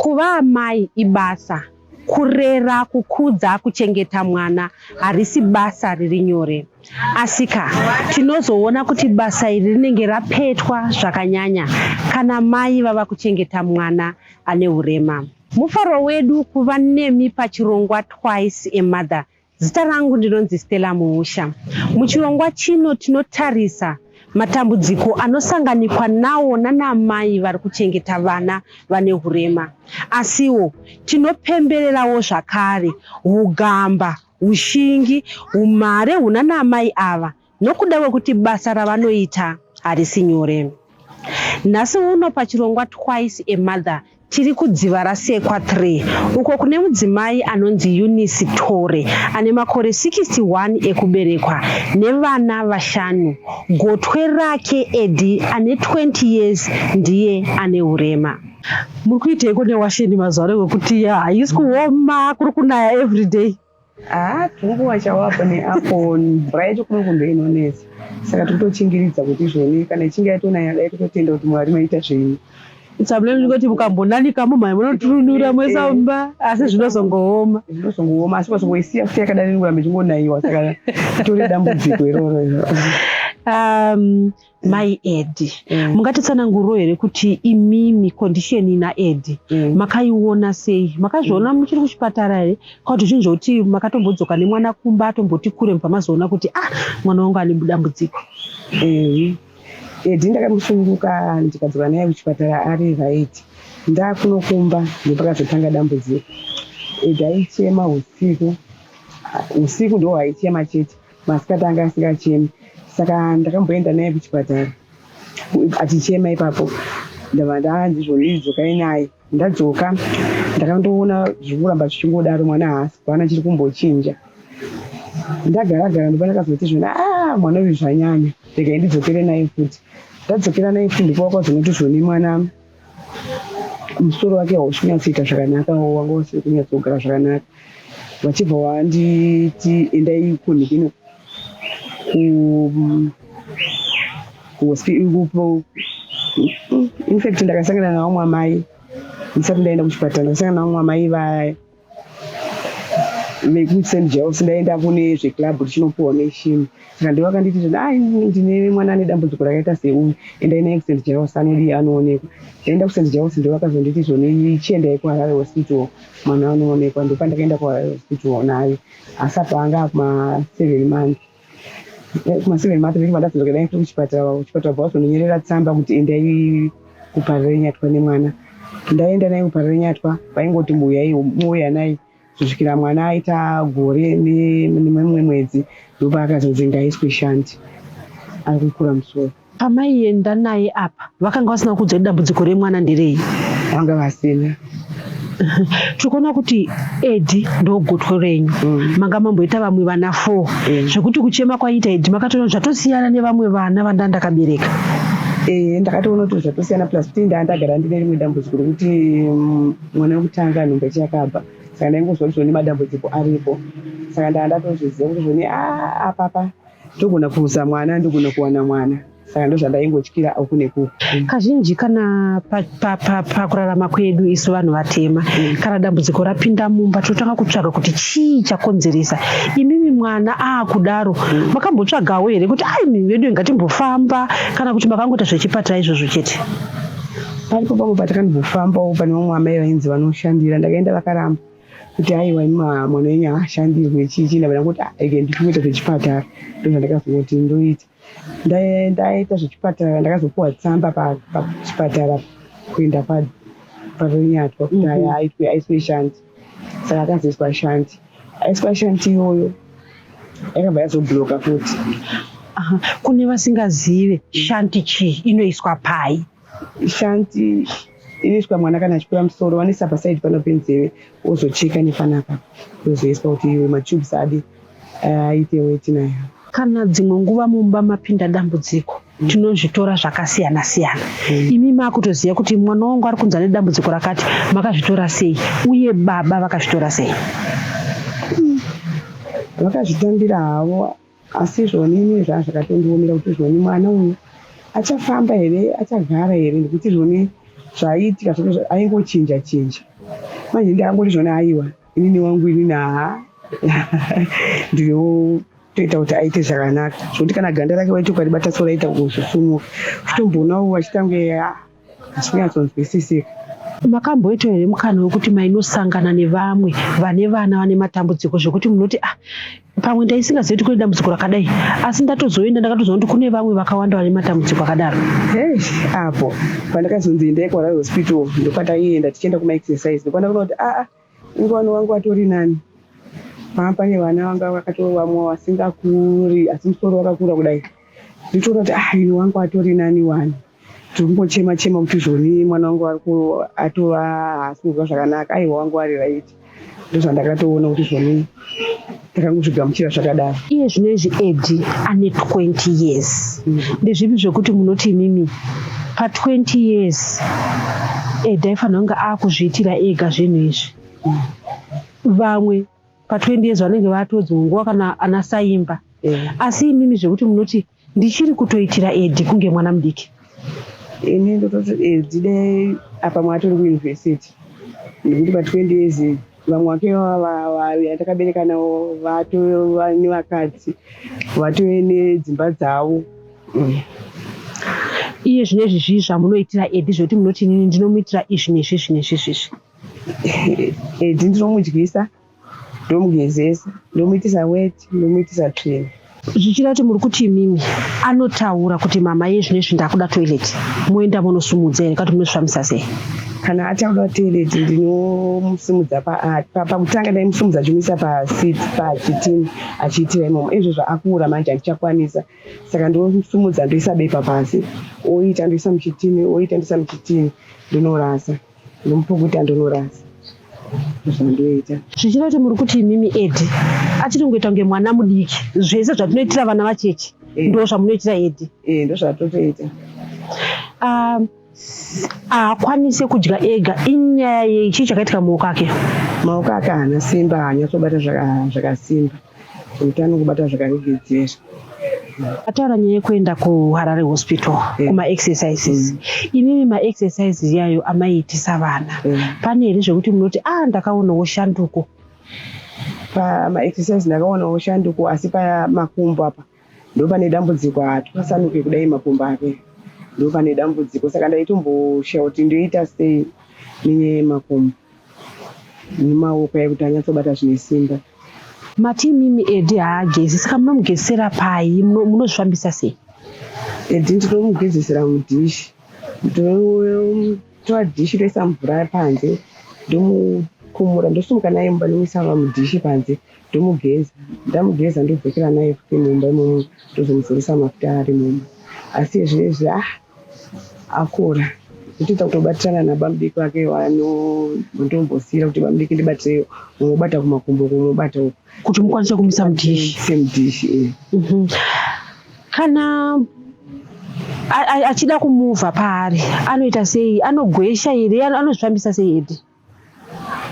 Kuva amai ibasa, kurera, kukudza, kuchengeta mwana harisi basa riri nyore. Asika tinozoona kuti basa iri rinenge rapetwa zvakanyanya kana mai vava kuchengeta mwana ane urema. Mufaro wedu kuva nemi pachirongwa Twice a Mother. Zita rangu ndinonzi Stella Muusha. Muchirongwa chino tinotarisa matambudziko anosanganikwa nawo nanamai vari kuchengeta vana vane urema. Asiwo tinopembererawo zvakare ugamba, ushingi, umare huna namai ava nokuda kwekuti basa ravanoita harisi nyore. Nhasi uno pachirongwa Twice a Mother tiri kudziva rasekwa 3 uko kune mudzimai anonzi Eunice Tore ane makore 61 ekuberekwa nevana 5. Gotwe rake Eddie ane 20 years ndiye ane urema. Muri kuiteiko newasheni mazuva ano wekuti haisi kuoma kuri kunaya everyday? Tunguva chawapo neapo mvura yacho kuno kundoinonesa. Saka totochingiridza kuti izvoni kana ichinge yatonaya dai tototenda kuti Mwari maita zvenyu. Tsamule kuti mukambonanika mumai munotunura mwesamba asi zvinozongooma. Zvinozongooma asi kwazongoisiya futi yakadai ninguramba ichingonaiwa saka tore dambudziko iroro. Mai Eddie, mungatitsananguriro here kuti imimi condition na Eddie makaiona sei? Makazviona muchiri kuchipatara here? Kana kuti zvinzvoti makatombodzoka nemwana kumba atomboti kure pamazoona kuti mwana wangu ane dambudziko? Eddie ndakamusununguka ndikadzoka naye kuchipatara ari right. Ndakunokumba ndopakazotanga dambudziko. Eddie aichema usiku ndo aichema chete, masikati anga asingachemi. Saka ndakamboenda naye kuchipatara achichema ipapo. Ndabva ndandizvoni dzokai naye. Ndadzoka ndakandoona zvikuramba zvichingodaro mwana haasi kwana chiri kumbochinja. Ndagara ndipo ndakazoti zvona mwana uyu zvanyanya. Regai ndidzokere naye futi. Ndadzokera naye futi ndipo wakazonoti zvoni mwana musoro wake hauchinyatsoita zvakanaka, wanga usiri kunyatsogara zvakanaka. Vachibva wanditi endai kunhikino in fact ndakasangana navamwe amai ndisati ndaenda kuchipatara. Ndakasangana navamwe amai vekuSt Giles, ndaenda kune zveklabhu tichinopuwa neshini. Saka ndivo vakanditi ndine mwana ane dambudziko rakaita seuyu, endai naye kuSt Giles anodi anoonekwa. Ndaenda kuSt Giles ndo vakazonditi zvoni chiendai kuHarare Hospital mwana anoonekwa. Ndopandakaenda kuHarare Hospital naye asi apa anga kuma7 months. Kuma7 months ndiko ndadzoka naye kuchipatara bvazononyerera tsamba kuti endai kuParire Nyatwa nemwana. Ndaenda naye kuParire Nyatwa, vaingoti muuya naye kusvikira mwana aita gore nemumwe mwedzi ndopa akazonzi ngaiswe shanti ari kukura musoro. Pamaienda naye apa vakanga vasina kudza dambudziko remwana nderei? Vanga vasina. Tikuona kuti Eddie ndo gotwe renyu. Manga mamboita vamwe vana 4 zvekuti kuchema kwaita Eddie makatoona zvatosiyana nevamwe vana vandakabereka. Ndakatoona kuti zvatosiyana plus kuti ndandagara ndine rimwe dambudziko rekuti mwana wekutanga nhumbu chakabva. Saka ndaingozwa kuti zvoni madambudziko aripo. Saka ndatozviziva kuti zvoni apapa ndogona kuuza mwana, ndogona kuwana mwana. Saka ndozvandaingotyira uku nekuku. Kazhinji kana pakurarama kwedu isu vanhu vatema, kana dambudziko rapinda mumba totanga kutsvaga kuti chii chakonzeresa. Imimi mwana kudaro makambotsvagawo here kuti mimi vedu ngatimbofamba kana kuti makangoita zvechipatara izvozvo chete? Paripo pamwe patakambofambawo pane vamwe amai vainzi vanoshandira. Ndakaenda vakaramba kuti haiwa mwana wenyu haashandirwe chichi. Ndabva kuti ndikuita zvechipatara ndozvandakazoti ndoita. Ndaita zvechipatara ndakazopuwa tsamba pachipatara kuenda paParire Nyatwa kuti aiswe shanti. Saka akazoiswa shanti. Aiswa shanti iyoyo yakabva yazobhuroka futi. Kune vasingazive shanti chii, inoiswa pai? Shanti inoiswa mwana kana achipera musoro, vanoisa pasaidi pano penzeve ozocheka nepanapa ozoiswa kuti matubes adi aite weti nayo. Kana dzimwe nguva mumba mapinda dambudziko tinozvitora zvakasiyana siyana. Imi makutoziva kuti mwana wangu ari kunza nedambudziko rakati, makazvitora sei uye baba vakazvitora sei? Vakazvitambira havo asi zvoni zvazvakatondiomera kuti zvoni mwana uyu achafamba here, achagara here, nekuti zvoni zvaiitika zvake aingochinja manje ndakangoti zvona aiwa inini wangu inini ndinotoita kuti aite zvakanaka zvokuti kana ganda rake waiti ukaribata soraita kuzosumuka uchitombonawo wachitange asinyatsonzwisisika. Makamboita here mukana wekuti mainosangana nevamwe vane vana vane matambudziko zvokuti munoti pamwe ndaisingazivi kuti kune dambudziko rakadai asi ndatozoenda ndakatozoona kuti kune vamwe vakawanda vane matambudziko akadaro? Apo pandakazonzi endai kuHarare hospital ndopataienda tichienda kumaexercise ndokwana kuona kuti ingwani wangu atori nani. Pane vana vanga vakatovamwa vasingakuri asi musoro wakakura kudai nditoona kuti ino wangu atori nani wani tikungochema kuti zvoni mwana wangu atova haasi kuzwa zvakanaka aiwa wangu ari right. Ndozvandakatoona kuti zvoni takangozvigamuchira zvakadaro. Iye zvinezvi Eddie ane 20 years ndezvipi zvokuti munoti imimi pa20 years Eddie aifanira kunge akuzviitira ega zvinhu izvi? Vamwe pa20 years vanenge vatodzi nguva kana ana Saimba asi imimi zvokuti munoti ndichiri kutoitira Eddie kunge mwana mudiki? Ini ndototi Eddie dai apa mwatori kuuniversity nekuti pa20 years vamwe wake yatakabereka navo vatova nevakadzi vatove nedzimba dzavo. Iye zvinezvi zvii zvamunoitira Eddie zvokuti munoti inini ndinomuitira izvi nezvi? Eddie ndinomudyisa, ndomugezesa, ndomuitisa weti, ndomuitisa tsvina. Zvichida kuti muri kuti imimi anotaura kuti mama yezvinezvi ndakuda toilet moenda munosumudza here kuti munozvifambisa sei? Kana achakuda toilet ndinomusumudza pakutanga ndaimusumudza achimuisa pachitini achiitira imomo. Izvozvo akura manje andichakwanisa saka ndomusumudza ndoisa bepa pasi oita ndoisa muchitini oita ndoisa muchitini ndonorasa ndomupukuta ndonorasa zvandoita. Zvichida kuti muri kuti imimi Eddie achiri kungoita kunge mwana mudiki zvese zvatinoitira vana vachechi ndo zvamunoitira Eddie? Ndo zvatotoita. Akwanise kudya ega inyaya yechii chakaitika maoko ake? Maoko ake haana simba haanyatsobata zvakasimba utano kubata zvakaregedzera. Ataura nyaya yekuenda kuHarare hospital kuma-exercises. Imimi ma-exercises yayo amaiitisa vana pane here zvokuti munoti ndakaonawo shanduko? Pama-exercise ndakaonawo shanduko asi pamakumbo apa ndo pane dambudziko hatipasanuke kudai makumbo ake ndo pane dambudziko saka ndaitomboshaura kuti ndoita sei nemakumbo nemaoko ekuti anyatsobata zvine simba. Mati imimi Eddie haagezi saka munomugezesera pai munozvifambisa sei? Eddie ndinomugezesera mudhishi tora dhishi toisa mvura panze ndomukumura ndosumuka naye mumba ndomuisa mudhishi panze ndomugeza ndamugeza ndodzokera naye futi mumba imomo ndozomuzoresa mafuta ari mumba. Asi izvezvi akura ndotoita kutobatirana nabamudiki wake ndombosiyira kuti bamudiki ndibatireyo mumobata kumakumbo kumobata uku kuti mukwanise kumisa mudhishi. Kana achida kumuvha paari anoita sei? Anogwesha here? Anozvifambisa sei Eddie?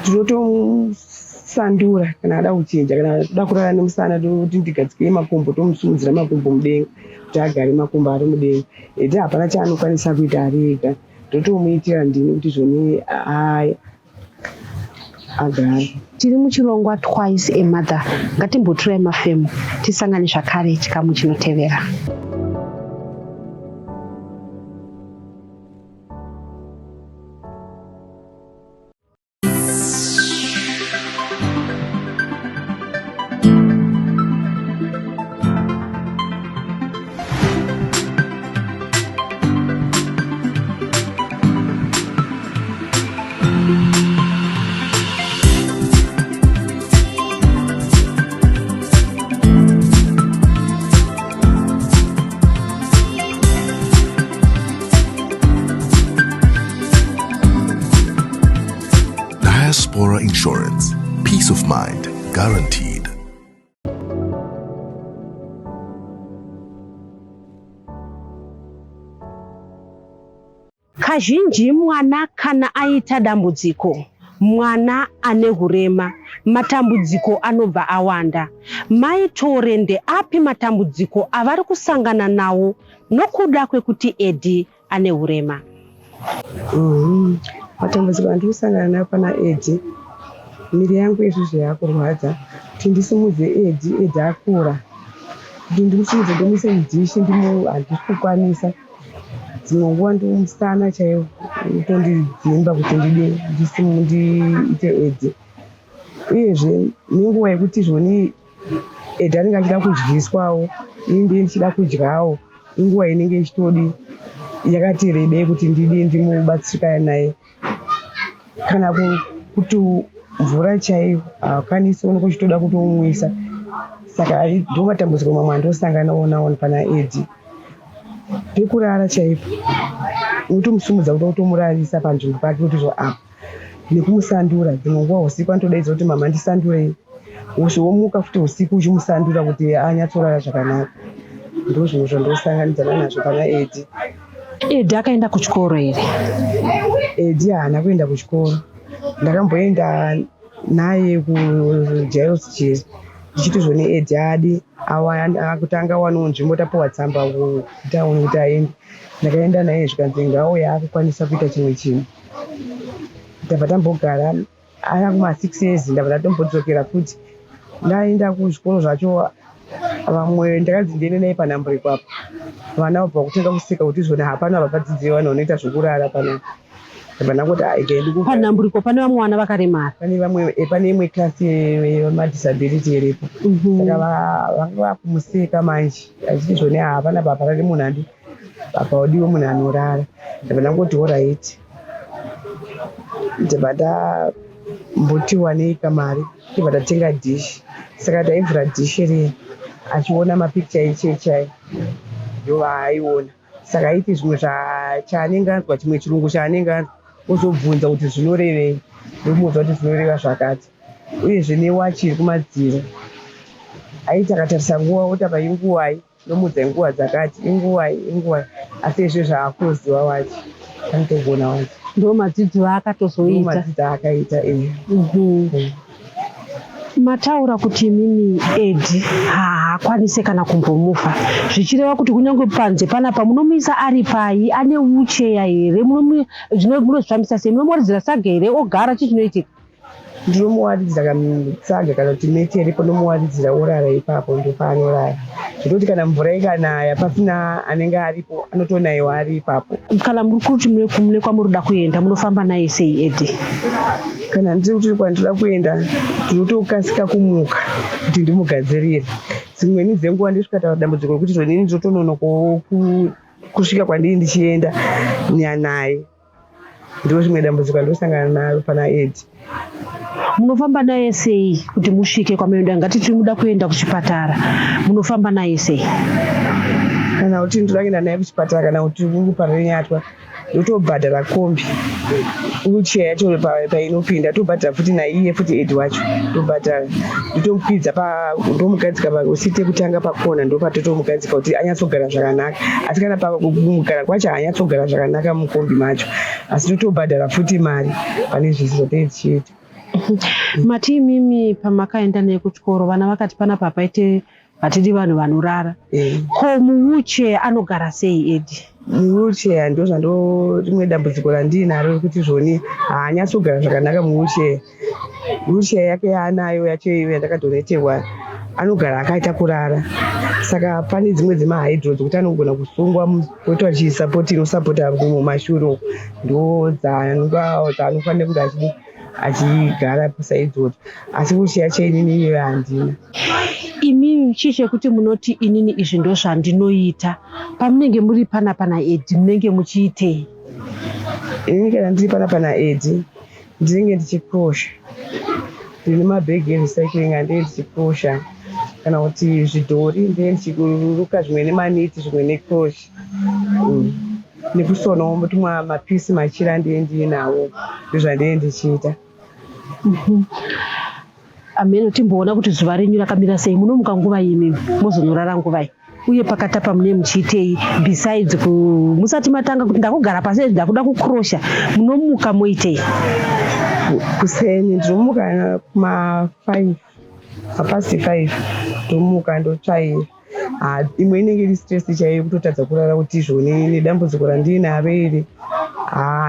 Tinotomusandura kana ada kuchinja kana ada kurara nemusana kuti ndigadzike makumbo tomusumudzira makumbo mudenga kuti agare makumbo ari mudenga. Eddie hapana chaanokwanisa kuita ari ega ndotomuitira ndini kuti zvoni agare. Tiri muchirongwa Twice a Mother. Ngatimboturai mafemo tisangane zvakare chikamu chinotevera. Diaspora Insurance. Peace of mind guaranteed. Kazhinji mwana kana aita dambudziko, mwana ane hurema, matambudziko anobva awanda. Maitore ndeapi matambudziko avari kusangana nawo nokuda kwekuti Eddie ane hurema? matambudziko andikusangana nayo pana edhi, miri yangu izvozvo yakurwadza kuti ndisimudze edhi akura, kuti ndimusimudze ndomuise mudhishi handisi kukwanisa. Dzimwe nguva ndomusana chaiwo utondidzimba kuti ndiite edhi. Uyezve nenguva yekuti zvoni edhi anenge achida kudyiswawo, inenge ndichida kudyawo, inguva inenge ichitodi yakati rebei kuti ndimubatsirika naye. Kana kuti mvura chaiyo hakwanisi unenge uchitoda kutomwisa. Saka ndo matambudziko mamwe andosangana nawo pana edhi. Pekurara chaipo unotomusumudza kuti utomurarisa panzvimbo pake kuti apa, nekumusandura. Dzimwe nguva usiku anotodaidza kuti mama ndisandurei, womuka futi usiku uchimusandura kuti anyatsorara zvakanaka. Ndo zvinhu zvandosanganidzana nazvo pana edhi. Edhi akaenda kuchikoro here? Edhi haana kuenda kuchikoro. Ndakamboenda naye kuJairos Chess ndichiti zvone edhi adi akutanga wanawo nzvimbo tapiwa tsamba kutauni kuti aende. Ndakaenda naye zvikanzi ngauye akukwanisa kuita chimwe chinhu. Ndabva tambogara aya kuma6 years, ndabva ndatombodzokera futi. Ndaenda kuzvikoro zvacho, vamwe ndakanzi ndiende naye panhamburiko apo. Vana vabva kutanga kuseka kuti zvona hapana vabadzidzi vanhu vanoita zvokurara panapa. Ndabva ndangoti ikaendi panhamburiko pane vamwe vana vakaremara. Pane imwe klasi yemadisability iripo. Saka vanga vakumuseka manje achiti zvone hapana baba rari munhu handi baba wadiwo munhu anorara. Ndabva ndangoti alright. Ndabva ndambotiwa nekamari ndibva ndatenga dhishi. Saka taivhura dhishi riya achiona mapikicha echechai ndo vaaiona. Saka aiti zvimwe chaanenge anzwa, chimwe chirungu chaanenge anzwa ozobvunza kuti zvinorevei, ndomuudza kuti zvinoreva zvakati. Uyezve newachi iri kumadziro aiti akatarisa nguva otapa inguwai, ndomuudza nguva dzakati inguwai. Asi izvo zvaakuziva wachi anotogona wachi. Ndo madzidzo aakatozoita. Madzidzo aakaita. Mataura kuti mimi edhi haakwanise kana kumbomufa, zvichireva kuti kunyange panze panapa munomuisa ari pai, ane ucheya here, munozvifambisa sei, munomuridzira saga here, ogara chichinoitika? Ndinomuwaridzira kamutsaga kana kuti meti iripo, ndomuwaridzira orara ipapo ndopanorara. Zvitoti kana mvura ikanaya pasina anenge aripo anotonayiwa ari ipapo. Kana muri kuti mune kwamuroda kuenda munofamba naye sei edhi? Kana ndiri kuti kwandinoda kuenda ndinotokasika kumuka kuti ndimugadzirire. Dzimweni dzenguva ndisvika dambudziko rokuti zvonini ndotononokawo kusvika kwandiri ndichienda naye. Ndo zvimwe dambudziko andosangana naro pana edhi. Munofamba naye sei kuti musvike kwamunoda? Ngatiti muda kuenda kuchipatara, munofamba naye sei? Kana kuti ndoda kuenda naye kuchipatara, kana kuti uri parenyatwa, ndotobhadhara kombi ucheya yacho painopinda, tobhadhara futi naiye futi edhi wacho tobhadhara. Ndotomukwidza ndomugadzika pausite kutanga pakona, ndopatotomugadzika kuti anyatsogara zvakanaka. Asi kana pakugara kwacho haanyatsogara zvakanaka mukombi macho, asi totobhadhara futi mari pane zvisizo tichiita. Mati imimi pamakaenda naye kuchikoro, vana vakati panapa paite vatidi vanhu vanorara. Ko muwheelchair anogara sei edhi? Muwheelchair ndo rimwe dambudziko randinaro rekuti zvoni haanyatsogara zvakanaka muwheelchair. Wheelchair yake yaanayo yacho yandakadoneterwa anogara akaita kurara. Saka pane dzimwe dzemahydro dzekuti anogona kusungwa poto achisapoti inosapota mumashure, ndo dzaanofanira kuti achigara pasaidzodzo. Asi wheelchair yacho inini iyoyo handina. Imi chii chekuti munoti inini izvi ndo zvandinoita? Pamunenge muri pana edhi munenge muchiitei? Inini kana ndiri pana edhi ndinenge ndichikrosha. Ndine mabhegi erecycling andenge ndichikrosha. Kana kuti zvidhori ndenge ndichiruka zvimwe nemaniti zvimwe nekrosha. Nekusonawo tumwe mapisi machira ndenge ndinawo. Ndozvandenge ndichiita. Ameno timboona kuti zuva renyu rakamira sei, munomuka nguva imimi, mozonyorara nguvai, uye pakatapa mune muchiitei besides musati matanga kuti ndakugara pasi ndakuda kukrosha, munomuka moitei? Kuseni ndinomuka kuma5 mapasi 5 ndomuka ndotsvaira. Imwe inenge iri stress chaiyo kutotadza kurara kuti zvoni nedambudziko randinaro iri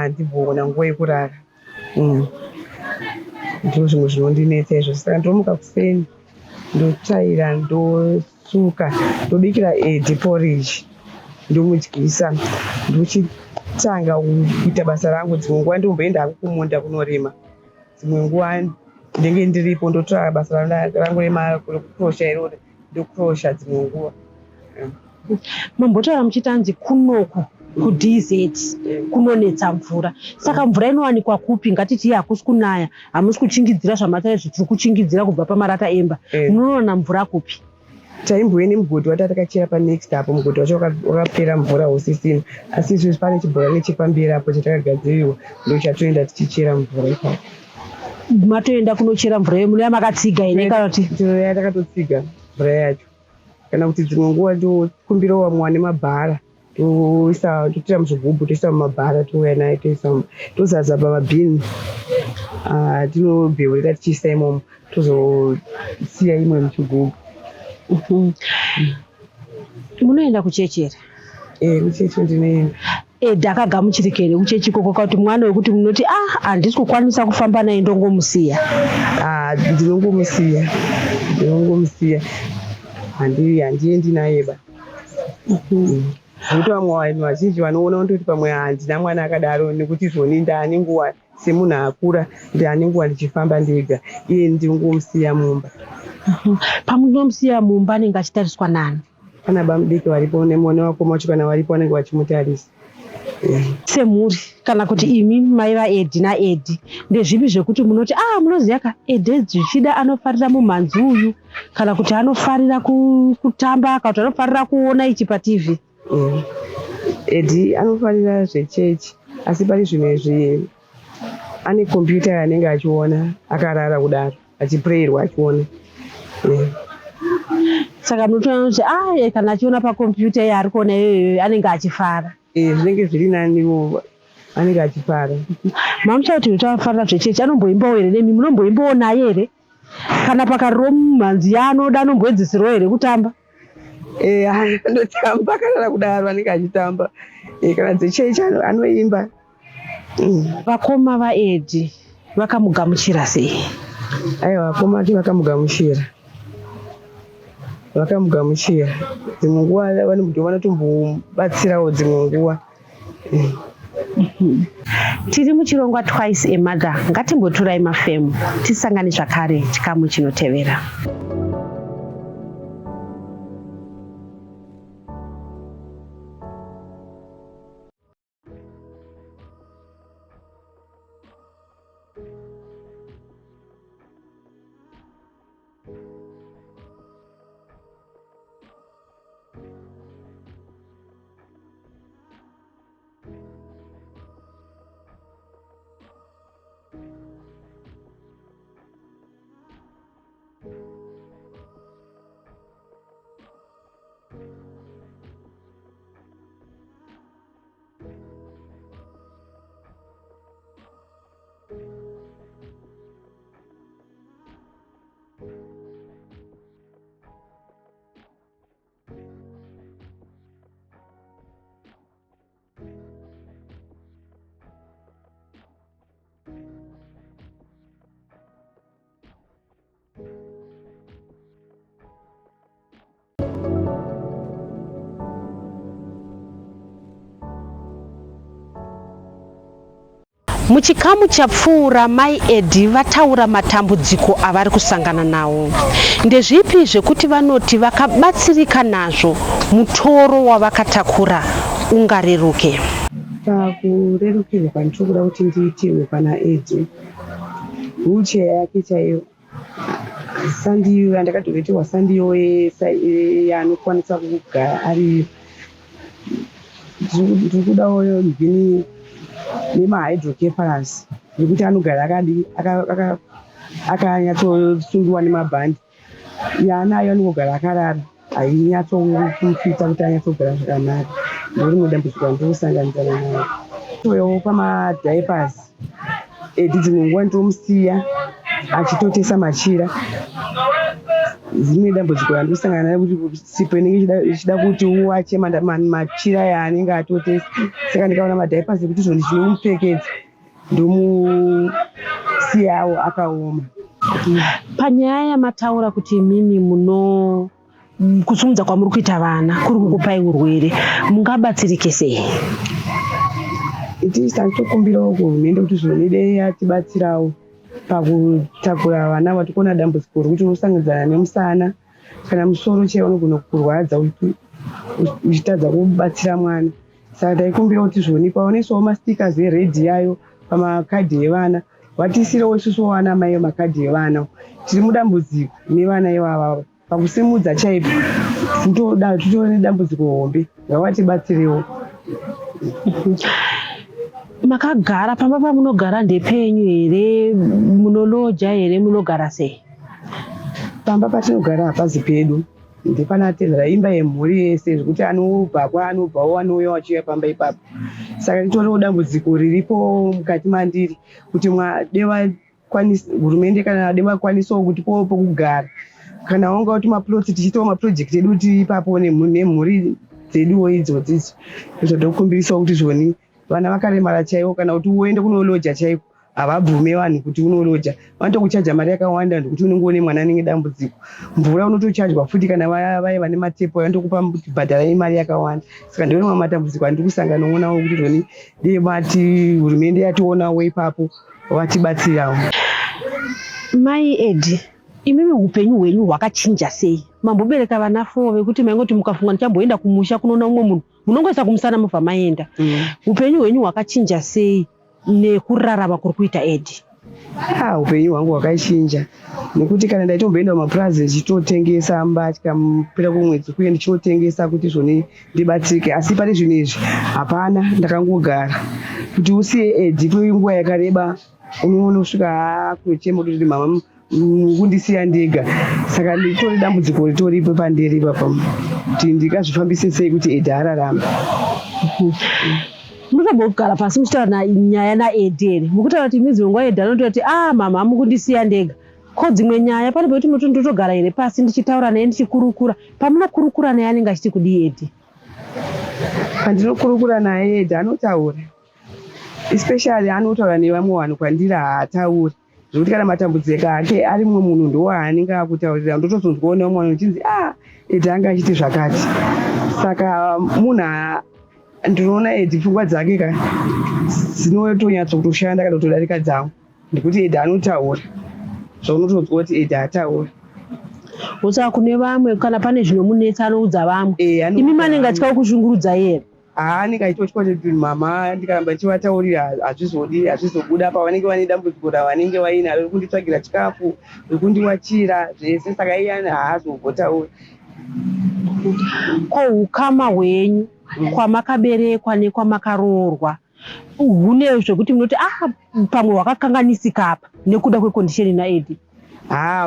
ndimboona nguva yekurara. Ndizvo zvimwe zvinondinetsa izvo. Saka ndomuka kuseni ndotsvaira, ndosuka, ndobikira Edhi porridge, ndomudyisa, ndochitanga kuita basa rangu. Dzimwe nguva ndomboenda kumunda kunorima, dzimwe nguva ndenge ndiripo ndotora basa rangu rekukrosha irori ndokrosha dzimwe nguva. Mambotaura muchitanzi kunoku kuDZ kunonetsa mvura, saka mvura inowanikwa kupi? Ngatiti hakusi kunaya, hamusi kuchingidzira zvamatai zvitiri kuchingidzira kubva pamarata emba, munowana mvura kupi? Taimbouya nemugodhi watakachera panext apo, mugodhi wacho wakapera mvura usisina, asi izvozvi pane chibhorani chepamberi apo chatakagadzirirwa ndochatoenda tichichera mvura ipapo. Matoenda kunochera mvura iyo munoya makatsiga ine kana kuti? Tinoya takatotsiga mvura yacho, kana kuti dzimwe nguva tokumbira wamwa nemabhara, totira muzvigubhu toisa mumabhara, touya naye tozaza pamabhini, tinobheurira tichiisa imomo, tozosiya imwe muchigubhu. Munoenda kuchechera? Kuchechi ndinoenda. Edhi akagamuchirika here kuchechi ikoko, kuti mwana wekuti munoti handisi kukwanisa kufamba naye ndongomusiya? Ndinongomusiya, handiendi nayeba. Nokuti vamwe vanhu vazhinji vanoona kundoti pamwe handina mwana akadaro, nekuti zvoni ndaane nguva semunhu akura, ndaane nguva ndichifamba ndega, iye ndinongomusiya mumba. Pamunomusiya mumba anenge achitariswa nani? Pana bamudiki varipo nevakoma vacho kana varipo vanenge vachimutarisa. Semhuri kana kuti imi mai vaEdhi naEdhi, ndezvipi zvekuti munoti munoziva ka Edhi zvichida anofarira mumhanzi uyu, kana kuti anofarira kutamba, kana kuti anofarira kuona ichi paTV? Edhi anofarira zvechechi, asi pari zvinezvi ane kompyuta yanenge achiona akarara kudaro, achipureyirwa achiona. Saka munotoona kuti kana achiona pakompyuta yaari kuona iyoyo anenge achifara. Zvinenge zviri naniwo, anenge achifara. Mamucha kuti utafarira zvechechi anomboimbawo here nemi? Munomboimbawo naye here? Kana pakariro mumhanzi yaanoda anomboedzeserawo here kutamba? Anotamba, akarara kudaro anenge achitamba. Kana dzechechi anoimba. Vakoma vaEdhi vakamugamuchira sei? Aiwa, vakoma vacho vakamugamuchira. Dzimwe nguva vanotombobatsirawo dzimwe nguva. Tiri muchirongwa Twice a Mother, ngatimboturai mafemu tisangane zvakare chikamu chinotevera. Muchikamu chapfuura mai Edhi vataura matambudziko avari kusangana nawo. Ndezvipi zvekuti vanoti vakabatsirika nazvo mutoro wavakatakura ungareruke? Pakurerukirwa ndinokuda kuti ndiitirwe pana Edhi, wheelchair yake chaiyo, sandiyo yandakatoreterwa, sandiyo yaanokwanisa kugara ari. Ndikudawo mhini nemahydrocephalus, nekuti anogara akanyatsosungiwa nemabhandi. Yaanayo anogara akarara, hainyatsokumufita kuti anyatsogara zvakanaka. Ndorimwe dambudziko randinosanganidzana nayo. Uyewo pamadhaipasi, Edhi dzimwe nguva ndinomusiya achitotesa machira. zimwe dambudziko randosangana nayo kuti sipo inenge ichida kuti uwache machira yaanenge atotesa. Saka ndikaona madhaipasi ekuti izvo ndichinomupfekedza ndomusiyawo akaoma. Panyaya yamataura kuti imimi muno kusumudza kwamuri kuita vana kuri kukupai urwere, mungabatsirike sei? Itisa tokumbirawo kuhurumende kuti zvonidei yatibatsirawo pakutakura vana vatikona dambudziko rokuti unosanganidzana nemusana kana musoro chaiwo unogona kukurwadza uchitadza kubatsira mwana. Saka taikumbira kuti zvoni paonesawo mastikers eredhi yayo pamakadhi evana vatisirewo isusu vana mai makadhi evana. Tiri mudambudziko nevana ivava pakusimudza chaipo toda titore dambudziko hombe, ngavatibatsirewo. Makagara pamba pamunogara ndepenyu here, munoloja here, munogara sei? Pamba patinogara hapazi pedu ndepanatendera imba yemhuri yese zvekuti anobvawo anobvawo anouya vachiuya pamba ipapo. Saka titoriwo dambudziko riripo mukati mandiri kuti hurumende kana devakwanisawo kuti powo pokugara kana wanga kuti maploti tichiitawo mapurojekiti edu tiri ipapo nemhuri dzeduwo idzodzidzo. Tokumbirisawo kuti zvoni vana vakaremara chaivo kana kuti uende kunoloja chaiko havabvume vanhu kuti unoloja, vanotokuchaja mari yakawanda ndokuti unenge une mwana anenge dambudziko. Mvura unotochajwa futi kana vaya vane matepo vanotokupa bhadharai mari yakawanda. Saka ndione mamwe matambudziko andiri kusangana nawo kuti zvoni dei vati hurumende yationawo ipapo vatibatsirawo. Mai Edi, imimi upenyu hwenyu hwakachinja sei? Mambobereka vana 4 vekuti maingoti mukafunga ndichamboenda kumusha kunoona umwe munhu munongoisa kumusana mubva maenda. Upenyu hwenyu hwakachinja sei nekurarama kuri kuita Edi? Upenyu hwangu hwakachinja nekuti kana ndaitomboenda mumapurazi ndichitotengesa mbatya mupera kwemwedzi kuye ndichitotengesa kuti zvoni ndibatsirike, asi pane zvinhu izvi hapana. Ndakangogara kuti usiye Edi kwenguva yakareba unoona kusvika kuchema kuti mama kundisiya ndega. Saka nditori dambudziko ritoripo pandiri papa kuti ndingazvifambise sei kuti Edi ararame. Munombogara pasi muchitaura nyaya naEdi here? Mukutaura kuti midzi wenguva Edi anototi mama amukundisiya ndega. Ko dzimwe nyaya pane pekuti ndotogara here pasi ndichitaura naye ndichikurukura? Pamunokurukura naye anenge achiti kudii Edi? Pandinokurukura naye Edi anotaura, especially anotaura nevamwe vanhu kwandiri haatauri. Zvekuti kana matambudziko ake ari mumwe munhu ndowaanenge akutaurira ndotozonzwawo mwana uchinzi Edi anga achiti zvakati. Saka munhu ndinoona Edi pfungwa dzake dzinotonyatsa kutoshanda kana kutodarika dzangu ndekuti Edi anotaura zvaunotonzwa kuti Edi ataura. Saka kune vamwe kana pane zvinomunetsa anoudza vamwe, imi manenge atyawo kushungurudza here? Anenge achitotya kuti mama ndikaramba ndichivataurira hazvizobuda pavanenge vane dambudziko ravanenge vainaro rekunditsvagira chikafu, rekundiwachira zvese. Saka iye haazombotaura. Ko ukama hwenyu kwamakaberekwa nekwamakaroorwa hune zvekuti munoti pamwe hwakakanganisika apa nekuda kwekondisheni naEdi?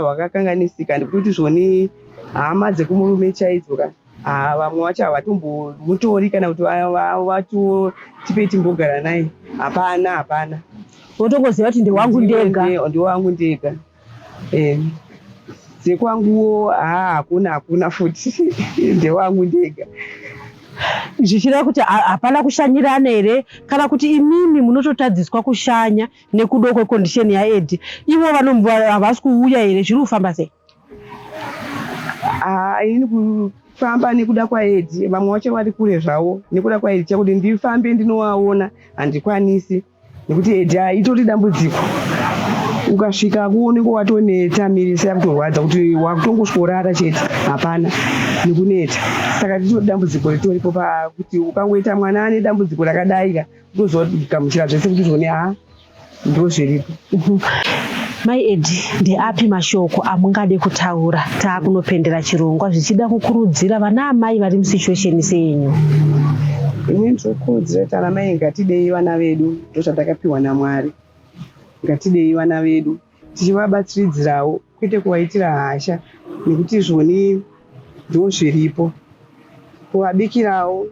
Hwakakanganisika ndekuti zvoni hama dzekumurume chaidzo vamwe vacho havatombomutori kana kuti vatotipe timbogara naye. Hapana. Wotongoziva kuti ndewangu ndega. Ndewangu ndega. Dzekwanguwo hakuna futi ndewangu ndega. Zvichireva kuti hapana kushanyirana here kana kuti imimi munototadziswa kushanya nekuda kwekondisheni yaEdi? Ivo havasi kuuya here, zviri kufamba sei? Ini kufamba nekuda kwaEdi, vamwe vacho vari kure zvavo. Nekuda kwaEdi chakuti ndifambe ndinovaona handikwanisi nekuti Edi itori dambudziko. Ukasvika kuoneko watoneta miri yakutorwadza kuti wakutongosvorara chete, hapana nekuneta. Saka titori dambudziko ritoripo pakuti ukangoita mwana ane dambudziko rakadai utozogamuchira zvese kuti zvoni ndo zviripo. Mai Edi, ndeapi mashoko amungade kutaura taakunopendera chirongwa zvichida kukurudzira vana amai vari musituesheni senyu? Ini ndinokurudzira kuti ana mai ngatidei vana vedu, ndozvatakapiwa naMwari. Ngatidei vana vedu tichivabatsiridzirawo kwete kuvaitira hasha nekuti zvoni ndo zviripo. Kuvabikirawo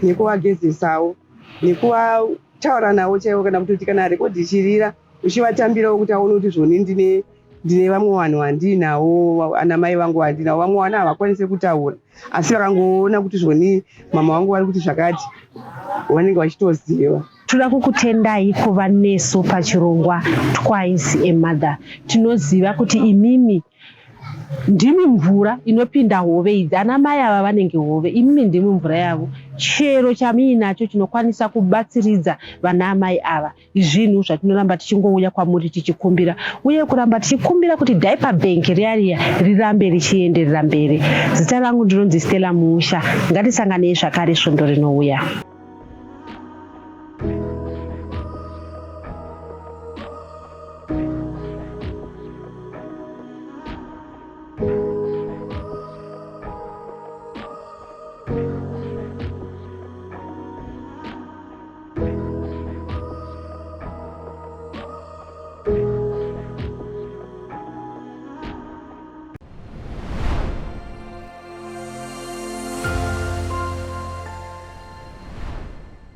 nekuvagezesawo nekuvataura navo chaivo kana kutoti kana rekodhi ichirira uchivatambirawo kuti aone kuti zvoni ndine ndine vamwe vanhu vandinawo, ana mai vangu vandinawo, vamwe vana havakwanisi kutaura asi vakangoona kuti zvoni mama vangu vari kuti zvakati vanenge vachitoziva. Toda kukutendai kuva nesu pachirongwa Twice a Mother. Tinoziva kuti imimi ndimi mvura inopinda hove idzi. Ana mai ava vanenge hove, imimi ndimi mvura yavo. Chero chamuinacho chinokwanisa kubatsiridza vana mai ava. Zvinhu zvatinoramba tichingouya kwamuri tichikumbira, uye kuramba tichikumbira kuti Diaper Bank riya rirambe richienderera mberi. Zita rangu ndinonzi Stella Musha. Ngatisanganei zvakare svondo rinouya.